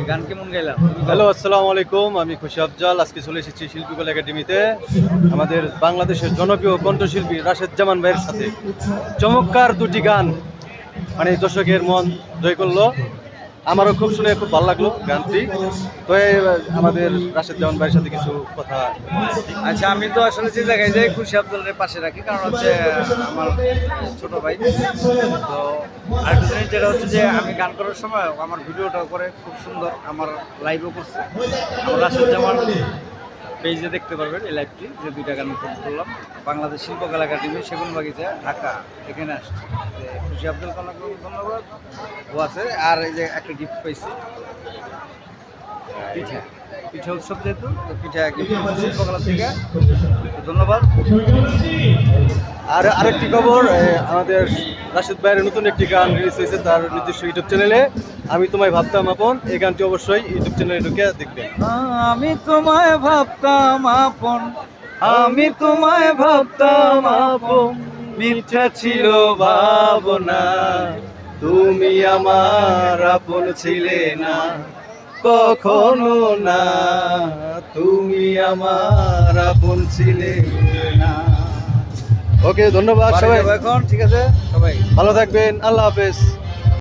গান কেমন গাইলাম? হ্যালো, আসসালামু আলাইকুম। আমি খুশি আফজাল। আজকে চলে এসেছি শিল্পীকলা একাডেমিতে আমাদের বাংলাদেশের জনপ্রিয় কণ্ঠশিল্পী রাশেদ জামান ভাইয়ের সাথে চমৎকার দুটি গান মানে দর্শকের মন জয় করলো। আমারও খুব শুনে খুব ভালো লাগলো গানটি। তো আমাদের রাশেদ জামান ভাইয়ের সাথে কিছু কথা। আচ্ছা, আমি তো আসলে যে জায়গায় যাই খুশি আফজালের পাশে রাখি, কারণ হচ্ছে আমার ছোট ভাই। তো আরেকটা জিনিস যেটা হচ্ছে যে আমি গান করার সময় আমার ভিডিওটাও করে খুব সুন্দর, আমার লাইভও করছে। আমার রাশেদ জামান পেজে দেখতে পারবেন এই লাইভটি, যে দুইটা গান করলাম বাংলাদেশ শিল্পকলা একাডেমি সেগুনবাগিচা ঢাকা, এখানে আসছে। খুশি আফজাল অনেক ধন্যবাদ, ও আছে। আর এই যে একটা গিফট পাইছি, পিঠা পিঠা উৎসব যেহেতু, তো পিঠা গিফট শিল্পকলা থেকে, ধন্যবাদ। আর আরেকটি খবর, আমাদের রাশেদ ভাইয়ের নতুন একটি গান রিলিজ হয়েছে তার নিজস্ব ইউটিউব চ্যানেলে। আমি তোমায় ভাবতাম আপন। এই গানটি অবশ্যই ইউটিউব চ্যানেলে ঢুকে দেখবেন। আমি তোমায় ভাবতাম আপন, আমি তোমায় ভাবতাম আপন, মিথ্যা ছিল ভাবনা, তুমি আমার আপন ছিলে না কখনো না, তুমি আমার আপন ছিলে না। ওকে, ধন্যবাদ সবাই। এখন ঠিক আছে, সবাই ভালো থাকবেন। আল্লাহ হাফেজ।